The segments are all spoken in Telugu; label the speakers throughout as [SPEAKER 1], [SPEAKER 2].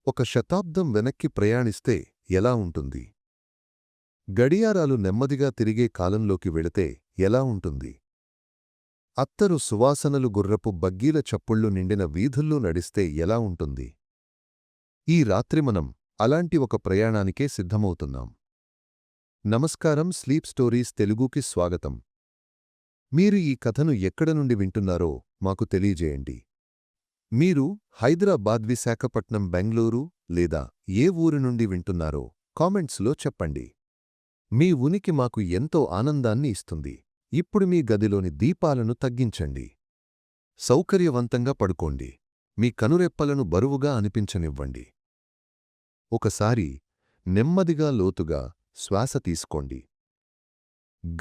[SPEAKER 1] ఒక శతాబ్దం వెనక్కి ప్రయాణిస్తే ఎలా ఉంటుంది? గడియారాలు నెమ్మదిగా తిరిగే కాలంలోకి వెళితే ఎలా ఉంటుంది? అత్తరు సువాసనలు గుర్రపు బగ్గీల చప్పుళ్ళు నిండిన వీధుల్లో నడిస్తే ఎలా ఉంటుంది? ఈ రాత్రి మనం అలాంటి ఒక ప్రయాణానికే సిద్ధమవుతున్నాం. నమస్కారం, స్లీప్ స్టోరీస్ తెలుగుకి స్వాగతం. మీరు ఈ కథను ఎక్కడ నుండి వింటున్నారో మాకు తెలియజేయండి. మీరు హైదరాబాద్, విశాఖపట్నం, బెంగళూరు లేదా ఏ ఊరి నుండి వింటున్నారో కామెంట్స్లో చెప్పండి. మీ ఉనికి మాకు ఎంతో ఆనందాన్ని ఇస్తుంది. ఇప్పుడు మీ గదిలోని దీపాలను తగ్గించండి. సౌకర్యవంతంగా పడుకోండి. మీ కనురెప్పలను బరువుగా అనిపించనివ్వండి. ఒకసారి నెమ్మదిగా లోతుగా శ్వాస తీసుకోండి.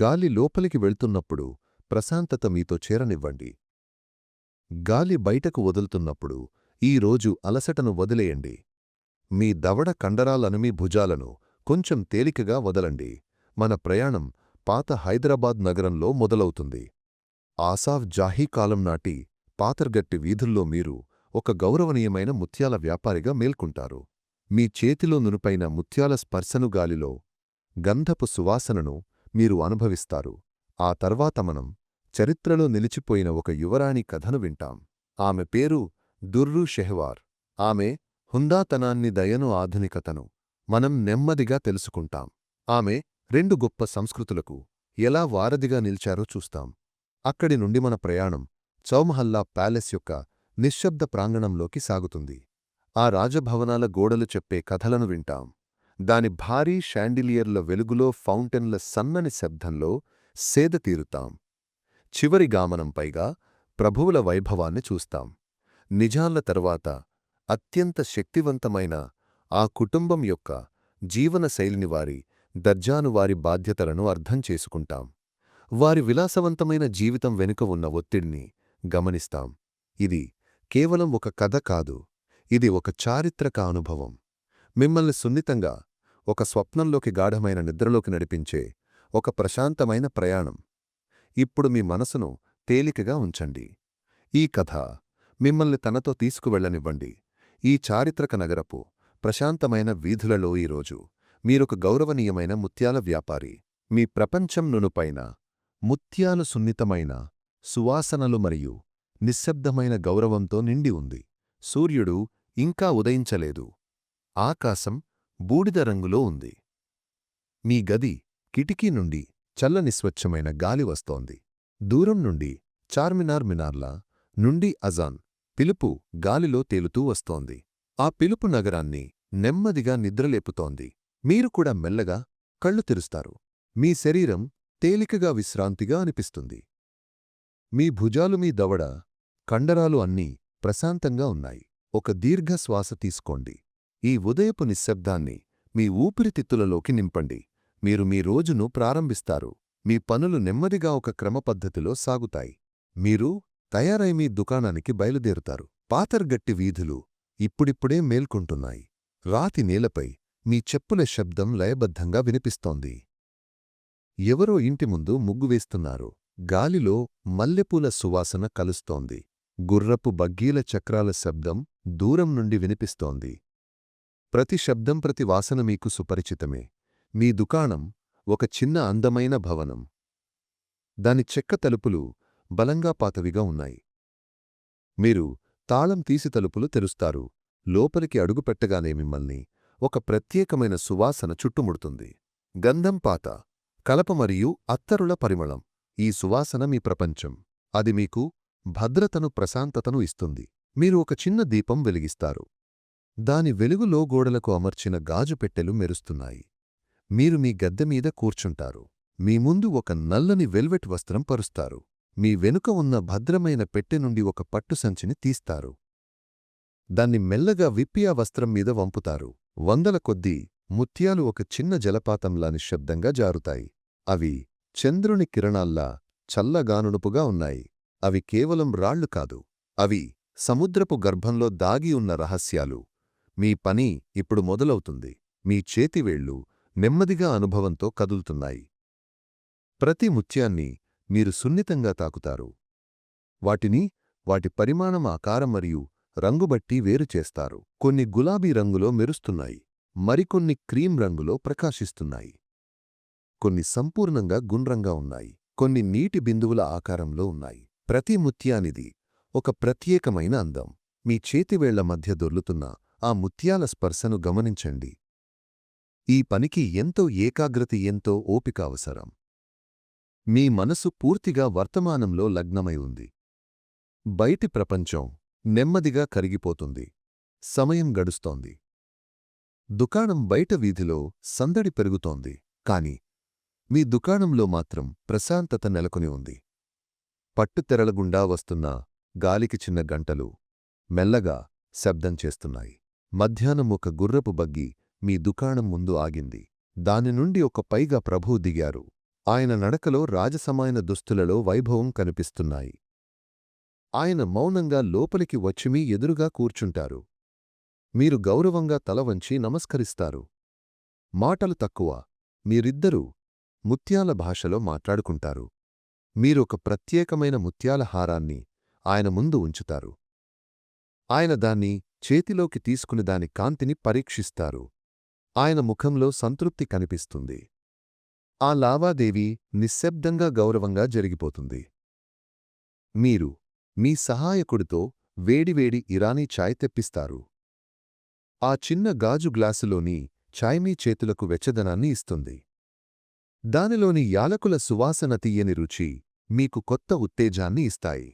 [SPEAKER 1] గాలి లోపలికి వెళ్తున్నప్పుడు ప్రశాంతత మీతో చేరనివ్వండి. గాలి బయటకు వదులుతున్నప్పుడు ఈ రోజు అలసటను వదిలేయండి. మీ దవడ కండరాలను, మీ భుజాలను కొంచెం తేలికగా వదలండి. మన ప్రయాణం పాత హైదరాబాద్ నగరంలో మొదలవుతుంది. ఆసాఫ్ జాహీ కాలం నాటి పాతర్గట్టి వీధుల్లో మీరు ఒక గౌరవనీయమైన ముత్యాల వ్యాపారిగా మేల్కుంటారు. మీ చేతిలో నునుపైన ముత్యాల స్పర్శను, గాలిలో గంధపు సువాసనను మీరు అనుభవిస్తారు. ఆ తర్వాత మనం చరిత్రలో నిలిచిపోయిన ఒక యువరాణి కథను వింటాం. ఆమె పేరు దుర్రు షెహ్వార్. ఆమె హుందాతనాన్ని, దయను, ఆధునికతను మనం నెమ్మదిగా తెలుసుకుంటాం. ఆమె రెండు గొప్ప సంస్కృతులకు ఎలా వారధిగా నిలిచారో చూస్తాం. అక్కడి నుండి మన ప్రయాణం చౌమహల్లా ప్యాలెస్ యొక్క నిశ్శబ్ద ప్రాంగణంలోకి సాగుతుంది. ఆ రాజభవనాల గోడలు చెప్పే కథలను వింటాం. దాని భారీ షాండిలియర్ల వెలుగులో, ఫౌంటెన్ల సన్నని శబ్దంలో సేదతీరుతాం. చివరి గామనం పైగా ప్రభువుల వైభవాన్ని చూస్తాం. నిజాంల తరువాత అత్యంత శక్తివంతమైన ఆ కుటుంబం యొక్క జీవనశైలిని, వారి దర్జాను, వారి బాధ్యతలను అర్థం చేసుకుంటాం. వారి విలాసవంతమైన జీవితం వెనుక ఉన్న ఒత్తిడిని గమనిస్తాం. ఇది కేవలం ఒక కథ కాదు, ఇది ఒక చారిత్రక అనుభవం. మిమ్మల్ని సున్నితంగా ఒక స్వప్నంలోకి, గాఢమైన నిద్రలోకి నడిపించే ఒక ప్రశాంతమైన ప్రయాణం. ఇప్పుడు మీ మనసును తేలికగా ఉంచండి. ఈ కథ మిమ్మల్ని తనతో తీసుకువెళ్లనివ్వండి. ఈ చారిత్రక నగరపు ప్రశాంతమైన వీధులలో ఈరోజు మీరొక గౌరవనీయమైన ముత్యాల వ్యాపారి. మీ ప్రపంచం నునుపైన ముత్యాలు, సున్నితమైన సువాసనలు మరియు నిశ్శబ్దమైన గౌరవంతో నిండి ఉంది. సూర్యుడు ఇంకా ఉదయించలేదు. ఆకాశం బూడిద రంగులో ఉంది. మీ గది కిటికీ నుండి చల్లని స్వచ్ఛమైన గాలి వస్తోంది. దూరం నుండి చార్మినార్ మినార్లా నుండి అజాన్ పిలుపు గాలిలో తేలుతూ వస్తోంది. ఆ పిలుపు నగరాన్ని నెమ్మదిగా నిద్రలేపుతోంది. మీరు కూడా మెల్లగా కళ్ళు తెరుస్తారు. మీ శరీరం తేలికగా, విశ్రాంతిగా అనిపిస్తుంది. మీ భుజాలు, మీ దవడ కండరాలు అన్నీ ప్రశాంతంగా ఉన్నాయి. ఒక దీర్ఘ శ్వాస తీసుకోండి. ఈ ఉదయపు నిశ్శబ్దాన్ని మీ ఊపిరితిత్తులలోకి నింపండి. మీరు మీ రోజును ప్రారంభిస్తారు. మీ పనులు నెమ్మదిగా ఒక క్రమపద్ధతిలో సాగుతాయి. మీరు తయారై మీ దుకాణానికి బయలుదేరుతారు. పాతర్గట్టి వీధులు ఇప్పుడిప్పుడే మేల్కొంటున్నాయి. రాతి నేలపై మీ చెప్పుల శబ్దం లయబద్ధంగా వినిపిస్తోంది. ఎవరో ఇంటి ముందు ముగ్గు వేస్తున్నారు. గాలిలో మల్లెపూల సువాసన కలుస్తోంది. గుర్రపు బగ్గీల చక్రాల శబ్దం దూరం నుండి వినిపిస్తోంది. ప్రతి శబ్దం, ప్రతి వాసన మీకు సుపరిచితమే. మీ దుకాణం ఒక చిన్న అందమైన భవనం. దాని చెక్క తలుపులు బలంగా పాతవిగా ఉన్నాయి. మీరు తాళం తీసి తలుపులు తెరుస్తారు. లోపలికి అడుగుపెట్టగానే మిమ్మల్ని ఒక ప్రత్యేకమైన సువాసన చుట్టుముడుతుంది. గంధం, పాత కలప మరియు అత్తరుల పరిమళం. ఈ సువాసన మీ ప్రపంచం. అది మీకు భద్రతను, ప్రశాంతతను ఇస్తుంది. మీరు ఒక చిన్న దీపం వెలిగిస్తారు. దాని వెలుగులో గోడలకు అమర్చిన గాజు పెట్టెలు మెరుస్తున్నాయి. మీరు మీ గద్దెమీద కూర్చుంటారు. మీ ముందు ఒక నల్లని వెల్వెట్ వస్త్రం పరుస్తారు. మీ వెనుక ఉన్న భద్రమైన పెట్టె నుండి ఒక పట్టు సంచిని తీస్తారు. దాన్ని మెల్లగా విప్పి ఆ వస్త్రం మీద వంపుతారు. వందల కొద్దీ ముత్యాలు ఒక చిన్న జలపాతంలా నిశ్శబ్దంగా జారుతాయి. అవి చంద్రుని కిరణాల్లా చల్లగానునుపుగా ఉన్నాయి. అవి కేవలం రాళ్లు కాదు, అవి సముద్రపు గర్భంలో దాగి ఉన్న రహస్యాలు. మీ పని ఇప్పుడు మొదలవుతుంది. మీ చేతివేళ్లు నెమ్మదిగా అనుభవంతో కదులుతున్నాయి. ప్రతి ముత్యాన్ని మీరు సున్నితంగా తాకుతారు. వాటిని, వాటి పరిమాణం, ఆకారం మరియు రంగుబట్టి వేరుచేస్తారు. కొన్ని గులాబీ రంగులో మెరుస్తున్నాయి, మరికొన్ని క్రీం రంగులో ప్రకాశిస్తున్నాయి. కొన్ని సంపూర్ణంగా గుండ్రంగా ఉన్నాయి, కొన్ని నీటి బిందువుల ఆకారంలో ఉన్నాయి. ప్రతి ముత్యానిది ఒక ప్రత్యేకమైన అందం. మీ చేతివేళ్ల మధ్య దొర్లుతున్న ఆ ముత్యాల స్పర్శను గమనించండి. ఈ పనికి ఎంతో ఏకాగ్రత, ఎంతో ఓపిక అవసరం. మీ మనసు పూర్తిగా వర్తమానంలో లగ్నమై ఉంది. బయటి ప్రపంచం నెమ్మదిగా కరిగిపోతుంది. సమయం గడుస్తోంది. దుకాణం బయట వీధిలో సందడి పెరుగుతోంది, కాని మీ దుకాణంలో మాత్రం ప్రశాంతత నెలకొని ఉంది. పట్టుతెరలగుండా వస్తున్న గాలికి చిన్న గంటలు మెల్లగా శబ్దం చేస్తున్నాయి. మధ్యాహ్నం ఒక గుర్రపు బగ్గి మీ దుకాణం ముందు ఆగింది. దాని నుండి ఒక పైగా ప్రభువు దిగారు. ఆయన నడకలో రాజసమాయన దుస్తులలో వైభవం కనిపిస్తున్నాయి. ఆయన మౌనంగా లోపలికి వచ్చి మీ ఎదురుగా కూర్చుంటారు. మీరు గౌరవంగా తల వంచి నమస్కరిస్తారు. మాటలు తక్కువ, మీరిద్దరూ ముత్యాల భాషలో మాట్లాడుకుంటారు. మీరొక ప్రత్యేకమైన ముత్యాల హారాన్ని ఆయన ముందు ఉంచుతారు. ఆయన దాన్ని చేతిలోకి తీసుకుని దాని కాంతిని పరీక్షిస్తారు. ఆయన ముఖంలో సంతృప్తి కనిపిస్తుంది. ఆ లావాదేవీ నిశ్శబ్దంగా గౌరవంగా జరిగిపోతుంది. మీరు మీ సహాయకుడితో వేడివేడి ఇరానీ చాయ్ తెప్పిస్తారు. ఆ చిన్న గాజు గ్లాసులోని చాయ్ మీ చేతులకు వెచ్చదనాన్ని ఇస్తుంది. దానిలోని యాలకుల సువాసన తీయని రుచి మీకు కొత్త ఉత్తేజాన్ని ఇస్తాయి.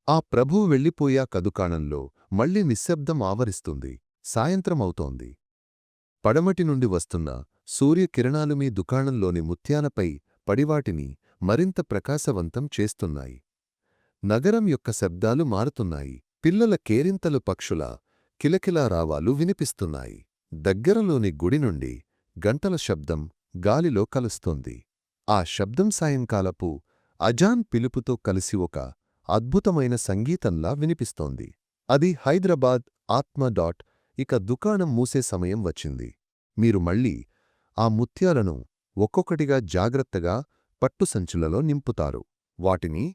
[SPEAKER 1] ఆ ప్రభువు వెళ్ళిపోయాక దుకాణంలో మళ్లీ నిశ్శబ్దం ఆవరిస్తుంది. సాయంత్రమవుతోంది. పడమటి నుండి వస్తున్న సూర్యకిరణాలు మీ దుకాణంలోని ముత్యాలపై పడివాటిని మరింత ప్రకాశవంతం చేస్తున్నాయి. నగరం యొక్క శబ్దాలు మారుతున్నాయి. పిల్లల కేరింతలు, పక్షుల కిలకిలా రావాలు వినిపిస్తున్నాయి. దగ్గరలోని గుడి నుండి గంటల శబ్దం గాలిలో కలుస్తోంది. ఆ శబ్దం సాయంకాలపు అజాన్ పిలుపుతో కలిసి ఒక అద్భుతమైన సంగీతంలా వినిపిస్తోంది. అది హైదరాబాద్ ఆత్మ. ఇక దుకాణం మూసే సమయం వచ్చింది. మీరు మళ్ళీ ఆ ముత్యాలను ఒక్కొక్కటిగా జాగ్రత్తగా పట్టుసంచులలో నింపుతారు. వాటిని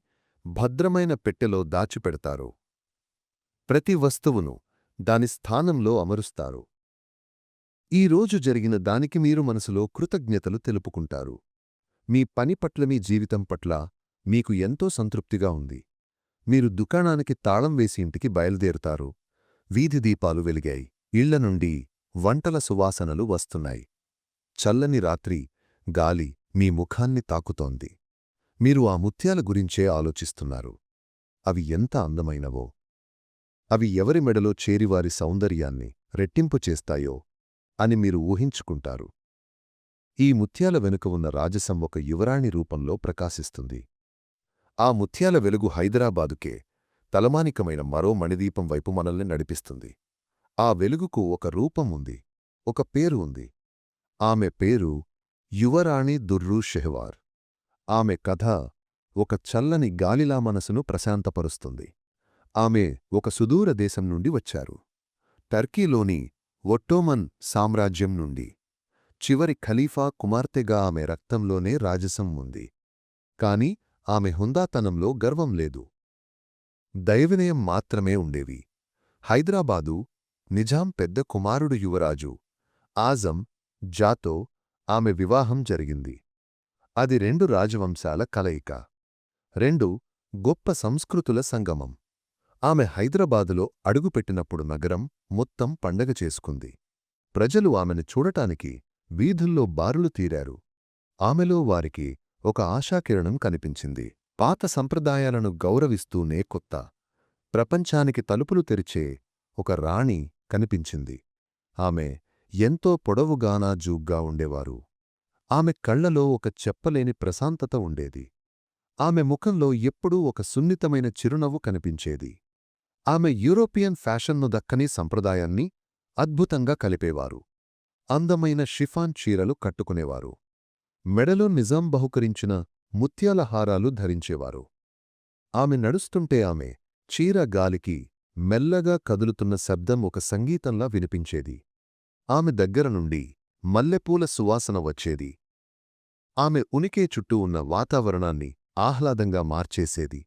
[SPEAKER 1] భద్రమైన పెట్టెలో దాచిపెడతారు. ప్రతి వస్తువును దాని స్థానంలో అమరుస్తారు. ఈరోజు జరిగిన దానికి మీరు మనసులో కృతజ్ఞతలు తెలుపుకుంటారు. మీ పని పట్ల, మీ జీవితం పట్ల మీకు ఎంతో సంతృప్తిగా ఉంది. మీరు దుకాణానికి తాళం వేసి ఇంటికి బయలుదేరుతారు. వీధి దీపాలు వెలిగాయి. ఇళ్ల నుండి వంటల సువాసనలు వస్తున్నాయి. చల్లని రాత్రి గాలి మీ ముఖాన్ని తాకుతోంది. మీరు ఆ ముత్యాల గురించే ఆలోచిస్తున్నారు. అవి ఎంత అందమైనవో, అవి ఎవరి మెడలో చేరివారి సౌందర్యాన్ని రెట్టింపు చేస్తాయో అని మీరు ఊహించుకుంటారు. ఈ ముత్యాల వెనుక ఉన్న రాజసం ఒక యువరాణి రూపంలో ప్రకాశిస్తుంది. ఆ ముత్యాల వెలుగు హైదరాబాదుకే తలమానికమైన మరో మణిదీపం వైపు మనల్ని నడిపిస్తుంది. ఆ వెలుగుకు ఒక రూపం ఉంది, ఒక పేరు ఉంది. ఆమె పేరు యువరాణి దుర్రూ షెహ్వార్. ఆమె కథ ఒక చల్లని గాలిలా మనసును ప్రశాంతపరుస్తుంది. ఆమె ఒక సుదూర దేశం నుండి వచ్చారు. టర్కీలోని ఒట్టోమన్ సామ్రాజ్యం నుండి. చివరి ఖలీఫా కుమార్తెగా ఆమె రక్తంలోనే రాజసం ఉంది. కాని ఆమె హుందాతనంలో గర్వం లేదు. దైవవినయం మాత్రమే ఉండేవి. హైదరాబాదు నిజాం పెద్ద కుమారుడు యువరాజు ఆజం జాతో ఆమె వివాహం జరిగింది. అది రెండు రాజవంశాల కలయిక, రెండు గొప్ప సంస్కృతుల సంగమం. ఆమె హైదరాబాదులో అడుగుపెట్టినప్పుడు నగరం మొత్తం పండగ చేసుకుంది. ప్రజలు ఆమెను చూడటానికి వీధుల్లో బారులు తీరారు. ఆమెలో వారికి ఒక ఆశాకిరణం కనిపించింది. పాత సంప్రదాయాలను గౌరవిస్తూనే కొత్త ప్రపంచానికి తలుపులు తెరిచే ఒక రాణి కనిపించింది. ఆమె ఎంతో పొడవుగానా జూగ్గా ఉండేవారు. ఆమె కళ్లలో ఒక చెప్పలేని ప్రశాంతత ఉండేది. ఆమె ముఖంలో ఎప్పుడూ ఒక సున్నితమైన చిరునవ్వు కనిపించేది. ఆమె యూరోపియన్ ఫ్యాషన్ను దక్కని సంప్రదాయాన్ని అద్భుతంగా కలిపేవారు. అందమైన షిఫాన్ చీరలు కట్టుకునేవారు. మెడలో నిజాం బహుకరించిన ముత్యాల హారాలు ధరించేవారు. ఆమె నడుస్తుంటే ఆమె చీర గాలికి మెల్లగా కదులుతున్న శబ్దం ఒక సంగీతంలా వినిపించేది. ఆమె దగ్గర నుండి మల్లెపూల సువాసన వచ్చేది. ఆమె ఉనికే చుట్టూ ఉన్న వాతావరణాన్ని ఆహ్లాదంగా మార్చేసేది.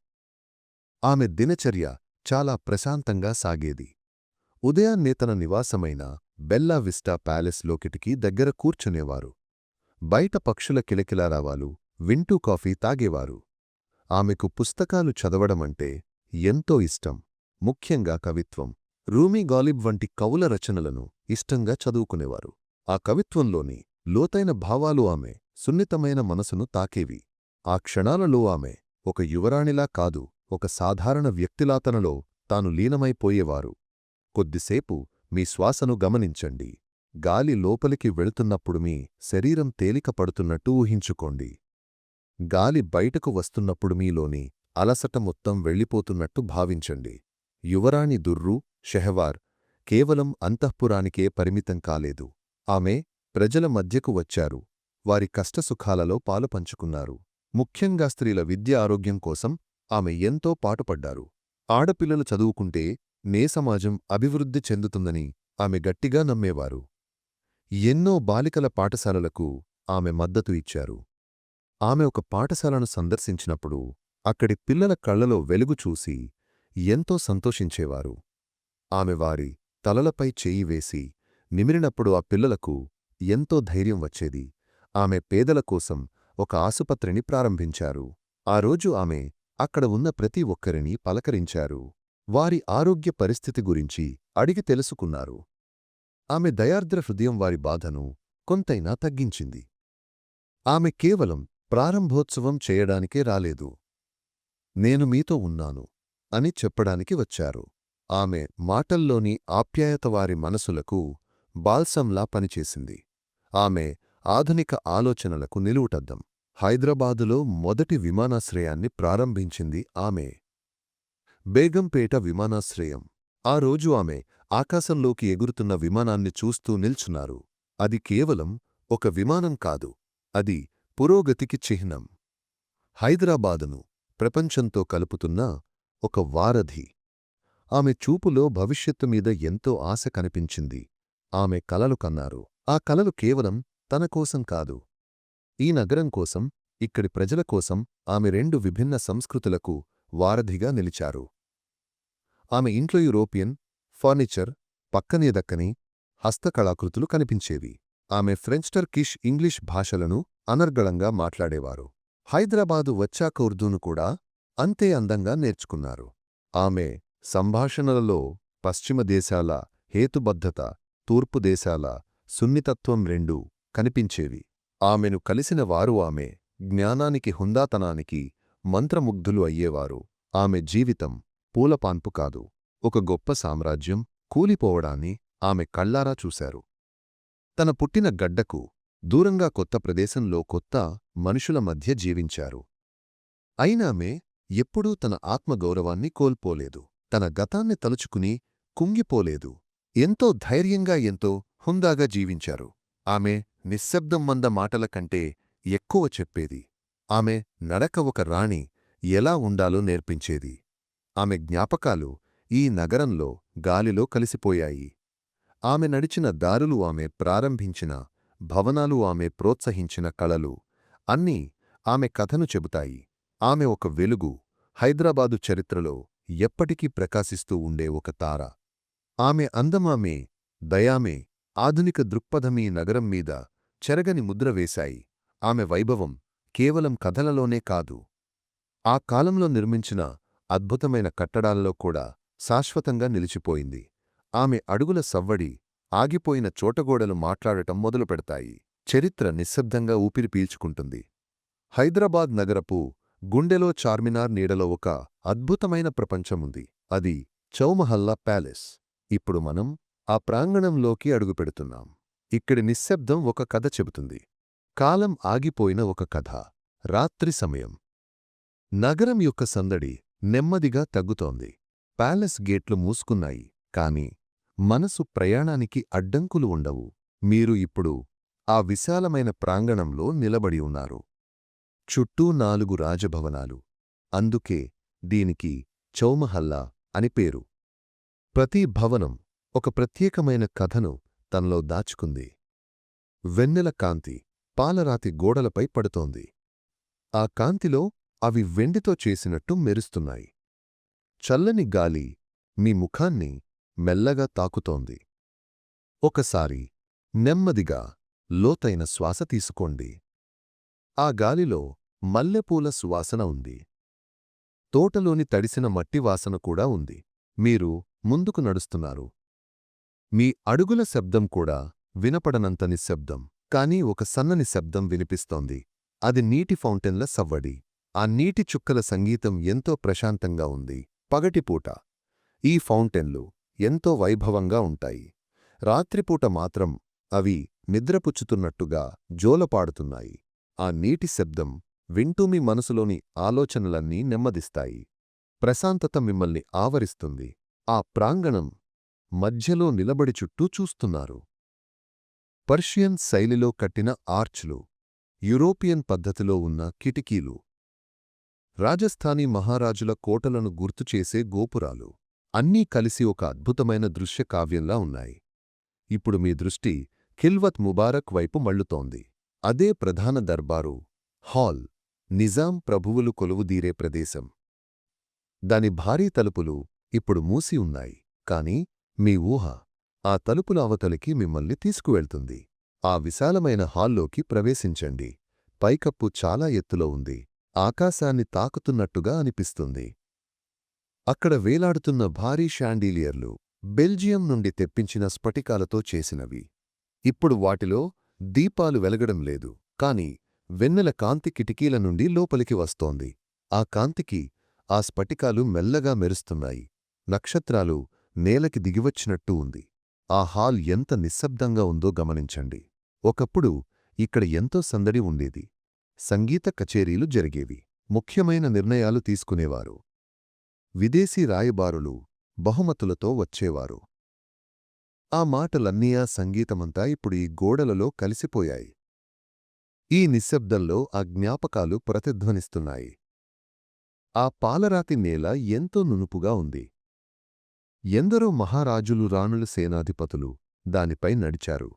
[SPEAKER 1] ఆమె దినచర్య చాలా ప్రశాంతంగా సాగేది. ఉదయాన్నే తన నివాసమైన బెల్లా విస్టా ప్యాలెస్ లోకిటికి దగ్గర కూర్చునేవారు. బయట పక్షుల కిలకిలారావాలు వింటూ కాఫీ తాగేవారు. ఆమెకు పుస్తకాలు చదవడమంటే ఎంతో ఇష్టం, ముఖ్యంగా కవిత్వం. రూమీ గాలిబ్ వంటి కవుల రచనలను ఇష్టంగా చదువుకునేవారు. ఆ కవిత్వంలోని లోతైన భావాలు ఆమె సున్నితమైన మనసును తాకేవి. ఆ క్షణాలలో ఆమె ఒక యువరాణిలా కాదు, ఒక సాధారణ వ్యక్తిలాతనలో తాను లీనమైపోయేవారు. కొద్దిసేపు మీ శ్వాసను గమనించండి. గాలి లోపలికి వెళుతున్నప్పుడు మీ శరీరం తేలిక పడుతున్నట్టు ఊహించుకోండి. గాలి బయటకు వస్తున్నప్పుడు మీలోని అలసట మొత్తం వెళ్ళిపోతున్నట్టు భావించండి. యువరాణి దుర్రు షెహవార్ కేవలం అంతఃపురానికే పరిమితం కాలేదు. ఆమె ప్రజల మధ్యకు వచ్చారు, వారి కష్టసుఖాలలో పాలు పంచుకున్నారు. ముఖ్యంగా స్త్రీల విద్య ఆరోగ్యం కోసం ఆమె ఎంతో పాటుపడ్డారు. ఆడపిల్లలు చదువుకుంటే నే సమాజం అభివృద్ధి చెందుతుందని ఆమె గట్టిగా నమ్మేవారు. ఎన్నో బాలికల పాఠశాలలకు ఆమె మద్దతు ఇచ్చారు. ఆమె ఒక పాఠశాలను సందర్శించినప్పుడు అక్కడి పిల్లల కళ్లలో వెలుగు చూసి ఎంతో సంతోషించేవారు. ఆమె వారి తలలపై చేయి వేసి నిమిరినప్పుడు ఆ పిల్లలకు ఎంతో ధైర్యం వచ్చేది. ఆమె పేదల కోసం ఒక ఆసుపత్రిని ప్రారంభించారు. ఆ రోజు ఆమె అక్కడ ఉన్న ప్రతి ఒక్కరినీ పలకరించారు. వారి ఆరోగ్య పరిస్థితి గురించి అడిగి తెలుసుకున్నారు. ఆమె దయార్ద్ర హృదయం వారి బాధను కొంతైనా తగ్గించింది. ఆమె కేవలం ప్రారంభోత్సవం చేయడానికే రాలేదు. నేను మీతో ఉన్నాను అని చెప్పడానికి వచ్చారు. ఆమె మాటల్లోని ఆప్యాయత వారి మనసులకు బాల్సంలా పనిచేసింది. ఆమె ఆధునిక ఆలోచనలకు నిలువుటద్దం. హైదరాబాదులో మొదటి విమానాశ్రయాన్ని ప్రారంభించింది ఆమె. బేగంపేట విమానాశ్రయం. ఆ రోజు ఆమె ఆకాశంలోకి ఎగురుతున్న విమానాన్ని చూస్తూ నిల్చున్నారు. అది కేవలం ఒక విమానం కాదు, అది పురోగతికి చిహ్నం. హైదరాబాదును ప్రపంచంతో కలుపుతున్న ఒక వారధి. ఆమె చూపులో భవిష్యత్తు మీద ఎంతో ఆశ కనిపించింది. ఆమె కలలు కన్నారు. ఆ కలలు కేవలం తన కోసం కాదు, ఈ నగరం కోసం, ఇక్కడి ప్రజల కోసం. ఆమె రెండు విభిన్న సంస్కృతులకు వారధిగా నిలిచారు. ఆమె ఇంట్లో యూరోపియన్ ఫర్నిచర్, పక్కనే దక్కని హస్తకళాకృతులు కనిపించేవి. ఆమె ఫ్రెంచ్, టర్కిష్, ఇంగ్లీష్ భాషలను అనర్గళంగా మాట్లాడేవారు. హైదరాబాదు వచ్చాక ఉర్దూను కూడా అంతే అందంగా నేర్చుకున్నారు. ఆమె సంభాషణలలో పశ్చిమ దేశాల హేతుబద్ధత, తూర్పు దేశాల సున్నితత్వం రెండూ కనిపించేవి. ఆమెను కలిసిన వారు ఆమె జ్ఞానానికి, హుందాతనానికి మంత్రముగ్ధులు అయ్యేవారు. ఆమె జీవితం పూలపాన్పు కాదు, ఒక గొప్ప సామ్రాజ్యం కూలిపోవడాన్ని ఆమె కళ్లారా చూశారు. తన పుట్టిన గడ్డకు దూరంగా కొత్త ప్రదేశంలో కొత్త మనుషుల మధ్య జీవించారు. అయినామె ఎప్పుడూ తన ఆత్మగౌరవాన్ని కోల్పోలేదు. తన గతాన్ని తలుచుకుని కుంగిపోలేదు. ఎంతో ధైర్యంగా, ఎంతో హుందాగా జీవించారు. ఆమె నిశ్శబ్దం మంద మాటల కంటే ఎక్కువ చెప్పేది. ఆమె నడక ఒక రాణి ఎలా ఉండాలో నేర్పించేది. ఆమె జ్ఞాపకాలు ఈ నగరంలో గాలిలో కలిసిపోయాయి. ఆమె నడిచిన దారులు, ఆమె ప్రారంభించిన భవనాలు, ఆమె ప్రోత్సహించిన కళలు అన్నీ ఆమె కథను చెబుతాయి. ఆమె ఒక వెలుగు, హైదరాబాదు చరిత్రలో ఎప్పటికీ ప్రకాశిస్తూ ఉండే ఒక తార. ఆమె అందమామే, దయామే, ఆధునిక దృక్పథమీ నగరం మీద చెరగని ముద్ర వేశాయి. ఆమె వైభవం కేవలం కథలలోనే కాదు, ఆ కాలంలో నిర్మించిన అద్భుతమైన కట్టడాల్లో కూడా శాశ్వతంగా నిలిచిపోయింది. ఆమె అడుగుల సవ్వడి ఆగిపోయిన చోటగోడలు మాట్లాడటం మొదలుపెడతాయి. చరిత్ర నిశ్శబ్దంగా ఊపిరి పీల్చుకుంటుంది. హైదరాబాద్ నగరపు గుండెలో చార్మినార్ నీడలో ఒక అద్భుతమైన ప్రపంచముంది. అది చౌమహల్లా ప్యాలెస్. ఇప్పుడు మనం ఆ ప్రాంగణంలోకి అడుగుపెడుతున్నాం. ఇక్కడి నిశ్శబ్దం ఒక కథ చెబుతుంది. కాలం ఆగిపోయిన ఒక కథ. రాత్రి సమయం. నగరం యొక్క సందడి నెమ్మదిగా తగ్గుతోంది. ప్యాలెస్ గేట్లు మూసుకున్నాయి, కాని మనసు ప్రయాణానికి అడ్డంకులు ఉండవు. మీరు ఇప్పుడు ఆ విశాలమైన ప్రాంగణంలో నిలబడి ఉన్నారు. చుట్టూ 4 రాజభవనాలు. అందుకే దీనికి చౌమహల్లా అని పేరు. ప్రతి భవనం ఒక ప్రత్యేకమైన కథను తనలో దాచుకుంది. వెన్నెల కాంతి పాలరాతి గోడలపై పడుతోంది. ఆ కాంతిలో అవి వెండితో చేసినట్టు మెరుస్తున్నాయి. చల్లని గాలి మీ ముఖాన్ని మెల్లగా తాకుతోంది. ఒకసారి నెమ్మదిగా లోతైన శ్వాస తీసుకోండి. ఆ గాలిలో మల్లెపూల సువాసన ఉంది. తోటలోని తడిసిన మట్టి వాసన కూడా ఉంది. మీరు ముందుకు నడుస్తున్నారు. మీ అడుగుల శబ్దం కూడా వినపడనంత నిశ్శబ్దం. కానీ ఒక సన్నని శబ్దం వినిపిస్తోంది. అది నీటి ఫౌంటైన్ల సవ్వడి. ఆ నీటి చుక్కల సంగీతం ఎంతో ప్రశాంతంగా ఉంది. పగటిపూట ఈ ఫౌంటైన్లు ఎంతో వైభవంగా ఉంటాయి. రాత్రిపూట మాత్రం అవి నిద్రపుచ్చుతున్నట్టుగా జోలపాడుతున్నాయి. ఆ నీటి శబ్దం వింటూ మీ మనసులోని ఆలోచనలన్నీ నెమ్మదిస్తాయి. ప్రశాంతత మిమ్మల్ని ఆవరిస్తుంది. ఆ ప్రాంగణం మధ్యలో నిలబడి చుట్టూ చూస్తున్నారు. పర్షియన్ శైలిలో కట్టిన ఆర్చ్లు, యూరోపియన్ పద్ధతిలో ఉన్న కిటికీలు, రాజస్థానీ మహారాజుల కోటలను గుర్తుచేసే గోపురాలు అన్నీ కలిసి ఒక అద్భుతమైన దృశ్యకావ్యంలా ఉన్నాయి. ఇప్పుడు మీ దృష్టి ఖిల్వత్ ముబారక్ వైపు మళ్ళుతోంది. అదే ప్రధాన దర్బారు హాల్, నిజాం ప్రభువులు కొలువుదీరే ప్రదేశం. దాని భారీ తలుపులు ఇప్పుడు మూసి ఉన్నాయి. కాని మీ ఊహ ఆ తలుపుల అవతలికి మిమ్మల్ని తీసుకువెళ్తుంది. ఆ విశాలమైన హాల్లోకి ప్రవేశించండి. పైకప్పు చాలా ఎత్తులో ఉంది. ఆకాశాన్ని తాకుతున్నట్టుగా అనిపిస్తుంది. అక్కడ వేలాడుతున్న భారీ షాండీలియర్లు బెల్జియం నుండి తెప్పించిన స్ఫటికాలతో చేసినవి. ఇప్పుడు వాటిలో దీపాలు వెలగడం లేదు. కాని వెన్నెల కాంతి కిటికీల నుండి లోపలికి వస్తోంది. ఆ కాంతికి ఆ స్ఫటికాలు మెల్లగా మెరుస్తున్నాయి. నక్షత్రాలు నేలకి దిగివచ్చినట్టు ఉంది. ఆ హాల్ ఎంత నిశ్శబ్దంగా ఉందో గమనించండి. ఒకప్పుడు ఇక్కడ ఎంతో సందడి ఉండేది. సంగీత కచేరీలు జరిగేవి. ముఖ్యమైన నిర్ణయాలు తీసుకునేవారు. విదేశీ రాయబారులు బహుమతులతో వచ్చేవారు. ఆ మాటలన్నీ ఆ సంగీతమంతా ఇప్పుడు ఈ గోడలలో కలిసిపోయాయి. ఈ నిశ్శబ్దంలో ఆ జ్ఞాపకాలు ప్రతిధ్వనిస్తున్నాయి. ఆ పాలరాతి నేల ఎంతో నునుపుగా ఉంది. ఎందరో మహారాజులు రాణుల సేనాధిపతులు దానిపై నడిచారు.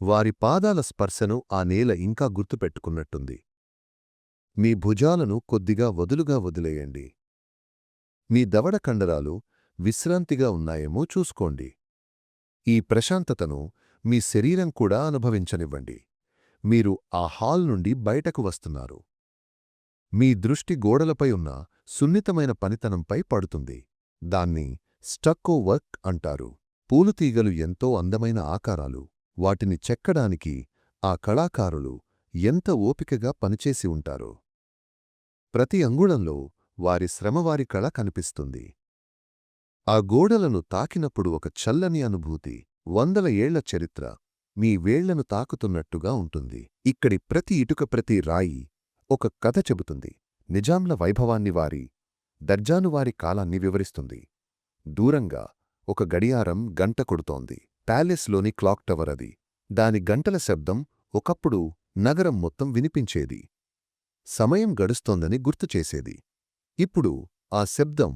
[SPEAKER 1] వారి పాదాల స్పర్శను ఆ నేల ఇంకా గుర్తుపెట్టుకున్నట్టుంది. మీ భుజాలను కొద్దిగా వదులుగా వదిలేయండి. మీ దవడ కండరాలు విశ్రాంతిగా ఉన్నాయేమో చూసుకోండి. ఈ ప్రశాంతతను మీ శరీరం కూడా అనుభవించనివ్వండి. మీరు ఆ హాల్ నుండి బయటకు వస్తున్నారు. మీ దృష్టి గోడలపై ఉన్న సున్నితమైన పనితనంపై పడుతుంది. దాన్ని స్టక్కో వర్క్ అంటారు. పూలుతీగలు ఎంతో అందమైన ఆకారాలు. వాటిని చెక్కడానికి ఆ కళాకారులు ఎంత ఓపికగా పనిచేసి ఉంటారో. ప్రతి అంగుళంలో వారి శ్రమవారి కళ కనిపిస్తుంది. ఆ గోడలను తాకినప్పుడు ఒక చల్లని అనుభూతి, వందల ఏళ్ల చరిత్ర మీ వేళ్లను తాకుతున్నట్టుగా ఉంటుంది. ఇక్కడి ప్రతి ఇటుక, ప్రతి రాయి ఒక కథ చెబుతుంది. నిజాంల వైభవాన్ని, వారి దర్జానువారి కాలాన్ని వివరిస్తుంది. దూరంగా ఒక గడియారం గంట కొడుతోంది. ప్యాలెస్లోని క్లాక్ టవర్ అది. దాని గంటల శబ్దం ఒకప్పుడు నగరం మొత్తం వినిపించేది. సమయం గడుస్తోందని గుర్తుచేసేది. ఇప్పుడు ఆ శబ్దం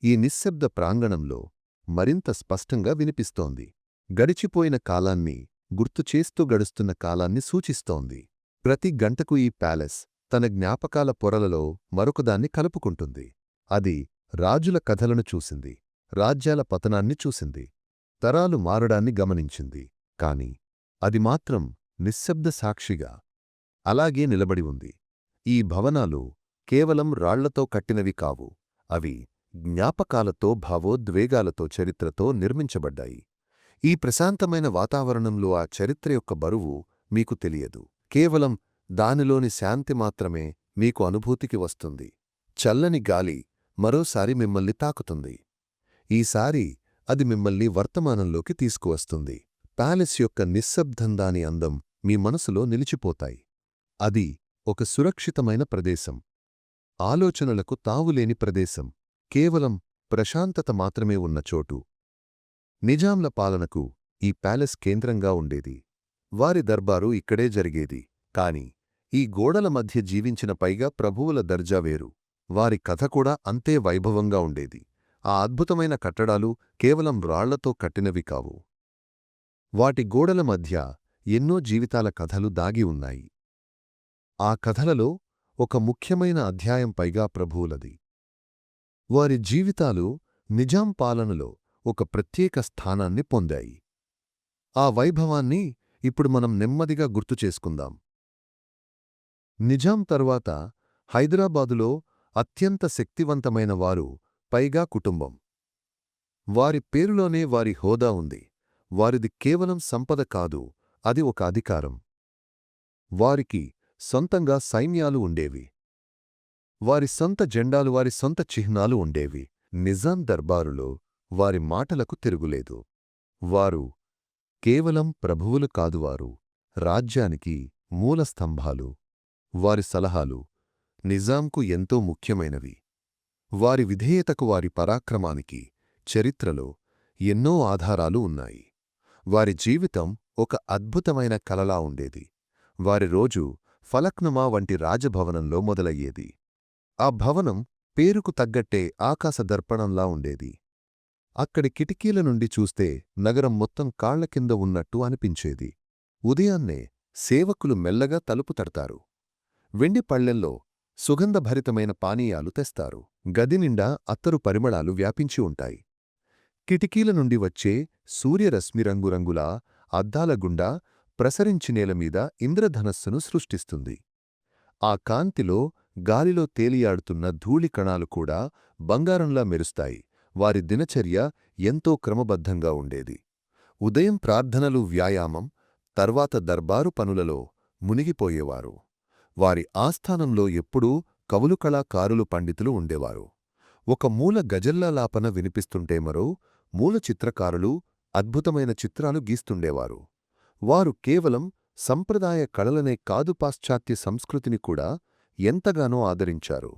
[SPEAKER 1] ఈ నిశ్శబ్ద ప్రాంగణంలో మరింత స్పష్టంగా వినిపిస్తోంది. గడిచిపోయిన కాలాన్ని గుర్తుచేస్తూ గడుస్తున్న కాలాన్ని సూచిస్తోంది. ప్రతి గంటకు ఈ ప్యాలెస్ తన జ్ఞాపకాల పొరలలో మరొకదాన్ని కలుపుకుంటుంది. అది రాజుల కథలను చూసింది, రాజ్యాల పతనాన్ని చూసింది, తరాలు మారడాన్ని గమనించింది. కాని అది మాత్రం నిశ్శబ్ద సాక్షిగా అలాగే నిలబడి ఉంది. ఈ భవనాలు కేవలం రాళ్లతో కట్టినవి కావు. అవి జ్ఞాపకాలతో, భావోద్వేగాలతో, చరిత్రతో నిర్మించబడ్డాయి. ఈ ప్రశాంతమైన వాతావరణంలో ఆ చరిత్ర యొక్క బరువు మీకు తెలియదు. కేవలం దానిలోని శాంతి మాత్రమే మీకు అనుభూతికి వస్తుంది. చల్లని గాలి మరోసారి మిమ్మల్ని తాకుతుంది. ఈసారి అది మిమ్మల్ని వర్తమానంలోకి తీసుకువస్తుంది. ప్యాలెస్ యొక్క నిశ్శబ్దం, దాని అందం మీ మనసులో నిలిచిపోతాయి. అది ఒక సురక్షితమైన ప్రదేశం, ఆలోచనలకు తావులేని ప్రదేశం, కేవలం ప్రశాంతత మాత్రమే ఉన్న చోటు. నిజాంల పాలనకు ఈ ప్యాలెస్ కేంద్రంగా ఉండేది. వారి దర్బారు ఇక్కడే జరిగేది. కాని ఈ గోడల మధ్య జీవించిన పైగా ప్రభువుల దర్జా వేరు. వారి కథ కూడా అంతే వైభవంగా ఉండేది. ఆ అద్భుతమైన కట్టడాలు కేవలం రాళ్లతో కట్టినవి కావు. వాటి గోడల మధ్య ఎన్నో జీవితాల కథలు దాగి ఉన్నాయి. ఆ కథలలో ఒక ముఖ్యమైన అధ్యాయం పైగా ప్రభువులది. వారి జీవితాలు నిజాం పాలనలో ఒక ప్రత్యేక స్థానాన్ని పొందాయి. ఆ వైభవాన్ని ఇప్పుడు మనం నెమ్మదిగా గుర్తుచేసుకుందాం. నిజాం తరువాత హైదరాబాదులో అత్యంత శక్తివంతమైన వారు పైగా కుటుంబం. వారి పేరులోనే వారి హోదా ఉంది. వారిది కేవలం సంపద కాదు, అది ఒక అధికారం. వారికి సొంతంగా సైన్యాలు ఉండేవి. వారి సొంత జెండాలు, వారి సొంత చిహ్నాలు ఉండేవి. నిజాం దర్బారులో వారి మాటలకు తిరుగులేదు. వారు కేవలం ప్రభువులు కాదువారు రాజ్యానికి మూలస్తంభాలు. వారి సలహాలు నిజాంకు ఎంతో ముఖ్యమైనవి. వారి విధేయతకు, వారి పరాక్రమానికి చరిత్రలో ఎన్నో ఆధారాలు ఉన్నాయి. వారి జీవితం ఒక అద్భుతమైన కలలా ఉండేది. వారి రోజు ఫలక్నుమా వంటి రాజభవనంలో మొదలయ్యేది. ఆ భవనం పేరుకు తగ్గట్టే ఆకాశదర్పణంలా ఉండేది. అక్కడి కిటికీల నుండి చూస్తే నగరం మొత్తం కాళ్ల కింద ఉన్నట్టు అనిపించేది. ఉదయాన్నే సేవకులు మెల్లగా తలుపు తడతారు. వెండి పళ్ళెంలో సుగంధభరితమైన పానీయాలు తెస్తారు. గదినిండా అత్తరు పరిమళాలు వ్యాపించి ఉంటాయి. కిటికీల నుండి వచ్చే సూర్యరశ్మి రంగురంగులా అద్దాల గుండా ప్రసరించి నేలమీద ఇంద్రధనస్సును సృష్టిస్తుంది. ఆ కాంతిలో గాలిలో తేలియాడుతున్న ధూళికణాలు కూడా బంగారంలా మెరుస్తాయి. వారి దినచర్య ఎంతో క్రమబద్ధంగా ఉండేది. ఉదయం ప్రార్థనలు, వ్యాయామం, తర్వాత దర్బారు పనులలో మునిగిపోయేవారు. వారి ఆస్థానంలో ఎప్పుడూ కవులు, కళాకారులు, పండితులు ఉండేవారు. ఒక మూల గజల్లాలాపన వినిపిస్తుంటే మరో మూల చిత్రకారులు అద్భుతమైన చిత్రాలు గీస్తుండేవారు. వారు కేవలం సంప్రదాయ కళలనే కాదు, పాశ్చాత్య సంస్కృతిని కూడా ఎంతగానో ఆదరించారు.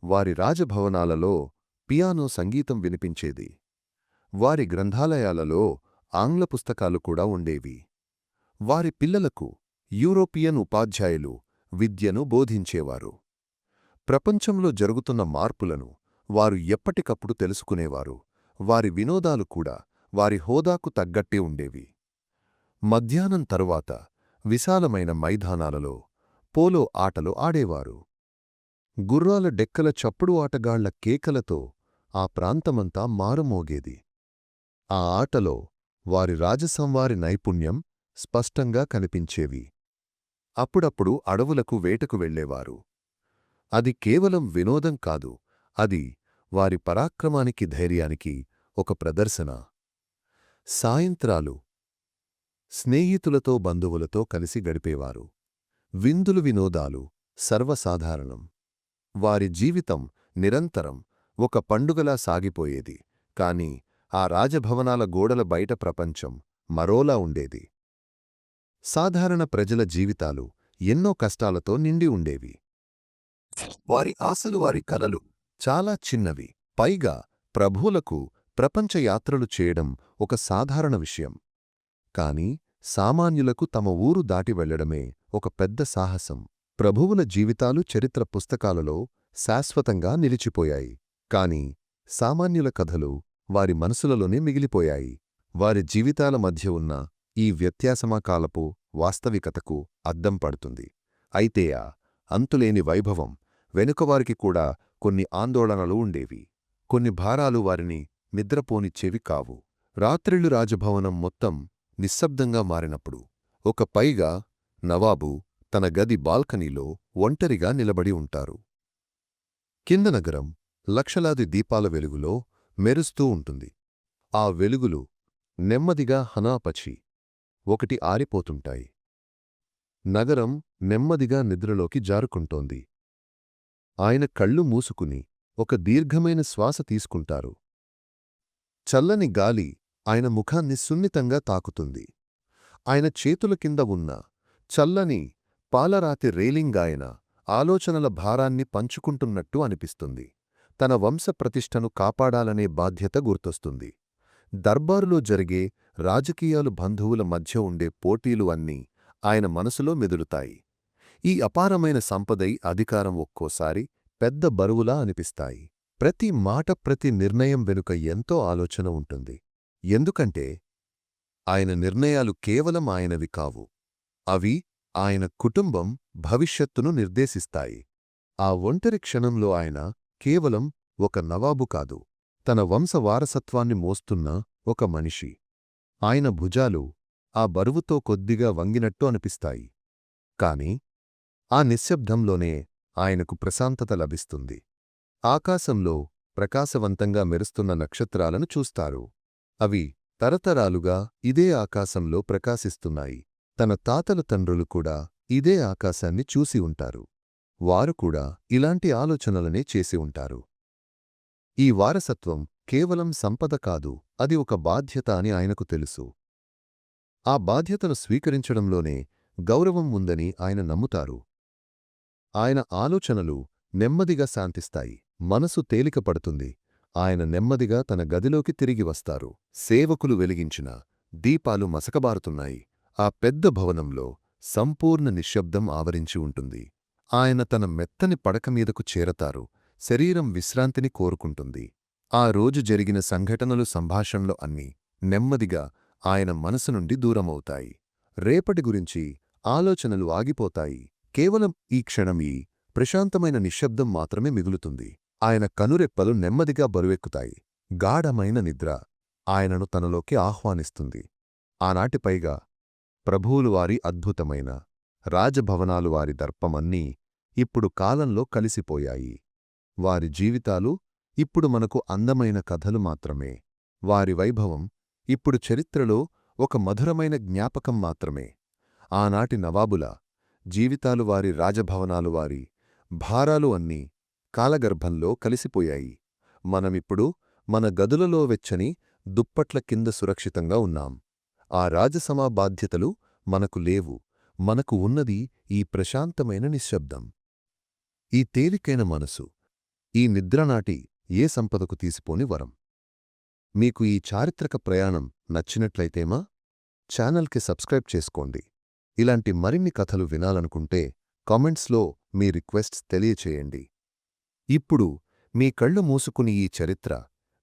[SPEAKER 1] వారి రాజభవనాలలో పియానో సంగీతం వినిపించేది. వారి గ్రంథాలయాలలో ఆంగ్ల పుస్తకాలు కూడా ఉండేవి. వారి పిల్లలకు యూరోపియన్ ఉపాధ్యాయులు విద్యను బోధించేవారు. ప్రపంచంలో జరుగుతున్న మార్పులను వారు ఎప్పటికప్పుడు తెలుసుకునేవారు. వారి వినోదాలు కూడా వారి హోదాకు తగ్గట్టే ఉండేవి. మధ్యాహ్నం తరువాత విశాలమైన మైదానాలలో పోలో ఆటలు ఆడేవారు. గుర్రాల డెక్కల చప్పుడు, ఆటగాళ్ల కేకలతో ఆ ప్రాంతమంతా మారుమోగేది. ఆ ఆటలో వారి రాజసంవారి నైపుణ్యం స్పష్టంగా కనిపించేవి. అప్పుడప్పుడు అడవులకు వేటకు వెళ్లేవారు. అది కేవలం వినోదం కాదు, అది వారి పరాక్రమానికి, ధైర్యానికి ఒక ప్రదర్శన. సాయంత్రాలు స్నేహితులతో, బంధువులతో కలిసి గడిపేవారు. విందులు, వినోదాలు సర్వసాధారణం. వారి జీవితం నిరంతరం ఒక పండుగలా సాగిపోయేది. కాని ఆ రాజభవనాల గోడల బయట ప్రపంచం మరోలా ఉండేది. సాధారణ ప్రజల జీవితాలు ఎన్నో కష్టాలతో నిండి ఉండేవి. వారి ఆశలు, వారి కలలు చాలా చిన్నవి. పైగా ప్రభువులకు ప్రపంచ యాత్రలు చేయడం ఒక సాధారణ విషయం. కాని సామాన్యులకు తమ ఊరు దాటి వెళ్లడమే ఒక పెద్ద సాహసం. ప్రభువుల జీవితాలు చరిత్ర పుస్తకాలలో శాశ్వతంగా నిలిచిపోయాయి. కాని సామాన్యుల కథలు వారి మనసులలోనే మిగిలిపోయాయి. వారి జీవితాల మధ్య ఉన్న ఈ వ్యత్యాసమా కాలపు వాస్తవికతకు అద్దం పడుతుంది. అయితే ఆ అంతులేని వైభవం వెనుకవారికి కూడా కొన్ని ఆందోళనలు ఉండేవి. కొన్ని భారాలు వారిని నిద్రపోనిచ్చేవి కావు. రాత్రిళ్లు రాజభవనం మొత్తం నిశ్శబ్దంగా మారినప్పుడు ఒక పైగా నవాబు తన గది బాల్కనీలో ఒంటరిగా నిలబడి ఉంటారు. కింద నగరం లక్షలాది దీపాల వెలుగులో మెరుస్తూ ఉంటుంది. ఆ వెలుగులు నెమ్మదిగా హనాపచి ఒకటి ఆరిపోతుంటాయి. నగరం నెమ్మదిగా నిద్రలోకి జారుకుంటోంది. ఆయన కళ్ళు మూసుకుని ఒక దీర్ఘమైన శ్వాస తీసుకుంటారు. చల్లని గాలి ఆయన ముఖాన్ని సున్నితంగా తాకుతుంది. ఆయన చేతుల కింద ఉన్న చల్లని పాలరాతి రేలింగాయన ఆలోచనల భారాన్ని పంచుకుంటున్నట్టు అనిపిస్తుంది. తన వంశ ప్రతిష్టను కాపాడాలనే బాధ్యత గుర్తొస్తుంది. దర్బారులో జరిగే రాజకీయాలు, బంధువుల మధ్య ఉండే పోటీలు అన్నీ ఆయన మనసులో మెదులుతాయి. ఈ అపారమైన సంపదై అధికారం ఒక్కోసారి పెద్ద బరువులా అనిపిస్తాయి. ప్రతి మాట, ప్రతి నిర్ణయం వెనుక ఎంతో ఆలోచన ఉంటుంది. ఎందుకంటే ఆయన నిర్ణయాలు కేవలం ఆయనవి కావు. అవి ఆయన కుటుంబం భవిష్యత్తును నిర్దేశిస్తాయి. ఆ ఒంటరి క్షణంలో ఆయన కేవలం ఒక నవాబు కాదు, తన వంశ వారసత్వాన్ని మోస్తున్న ఒక మనిషి. ఆయన భుజాలు ఆ బరువుతో కొద్దిగా వంగినట్టు అనిపిస్తాయి. కాని ఆ నిశ్శబ్దంలోనే ఆయనకు ప్రశాంతత లభిస్తుంది. ఆకాశంలో ప్రకాశవంతంగా మెరుస్తున్న నక్షత్రాలను చూస్తారు. అవి తరతరాలుగా ఇదే ఆకాశంలో ప్రకాశిస్తున్నాయి. తన తాతల తండ్రులు కూడా ఇదే ఆకాశాన్ని చూసి ఉంటారు. వారు కూడా ఇలాంటి ఆలోచనలనే చేసి ఉంటారు. ఈ వారసత్వం కేవలం సంపద కాదు, అది ఒక బాధ్యత అని ఆయనకు తెలుసు. ఆ బాధ్యతను స్వీకరించడంలోనే గౌరవం ఉందని ఆయన నమ్ముతారు. ఆయన ఆలోచనలు నెమ్మదిగా శాంతిస్తాయి. మనసు తేలికపడుతుంది. ఆయన నెమ్మదిగా తన గదిలోకి తిరిగి వస్తారు. సేవకులు వెలిగించిన దీపాలు మసకబారుతున్నాయి. ఆ పెద్ద భవనంలో సంపూర్ణ నిశ్శబ్దం ఆవరించి ఉంటుంది. ఆయన తన మెత్తని పడకమీదకు చేరతారు. శరీరం విశ్రాంతిని కోరుకుంటుంది. ఆ రోజు జరిగిన సంఘటనలు, సంభాషణలు అన్నీ నెమ్మదిగా ఆయన మనసు నుండి దూరమవుతాయి. రేపటి గురించి ఆలోచనలు ఆగిపోతాయి. కేవలం ఈ క్షణం, ఈ ప్రశాంతమైన నిశ్శబ్దం మాత్రమే మిగులుతుంది. ఆయన కనురెప్పలు నెమ్మదిగా బరువెక్కుతాయి. గాఢమైన నిద్ర ఆయనను తనలోకి ఆహ్వానిస్తుంది. ఆనాటిపైగా ప్రభువులు వారి అద్భుతమైన రాజభవనాలు, వారి దర్పమన్నీ ఇప్పుడు కాలంలో కలిసిపోయాయి. వారి జీవితాలు ఇప్పుడు మనకు అందమైన కథలు మాత్రమే. వారి వైభవం ఇప్పుడు చరిత్రలో ఒక మధురమైన జ్ఞాపకం మాత్రమే. ఆనాటి నవాబుల జీవితాలు, వారి రాజభవనాలు, వారి భారాలు అన్నీ కాలగర్భంలో కలిసిపోయాయి. మనమిప్పుడు మన గదులలో వెచ్చని దుప్పట్ల కింద సురక్షితంగా ఉన్నాం. ఆ రాజసమా బాధ్యతలు మనకు లేవు. మనకు ఉన్నది ఈ ప్రశాంతమైన నిశ్శబ్దం, ఈ తేలికైన మనసు, ఈ నిద్రనాటి ఏ సంపదకు తీసిపోని వరం. మీకు ఈ చారిత్రక ప్రయాణం నచ్చినట్లయితేమా ఛానల్కి సబ్స్క్రైబ్ చేసుకోండి. ఇలాంటి మరిన్ని కథలు వినాలనుకుంటే కామెంట్స్లో మీ రిక్వెస్ట్స్ తెలియచేయండి. ఇప్పుడు మీ కళ్ళు మూసుకుని ఈ చరిత్ర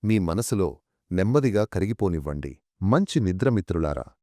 [SPEAKER 1] మీ మనసులో నెమ్మదిగా కరిగిపోనివ్వండి. మంచి నిద్రమిత్రులారా.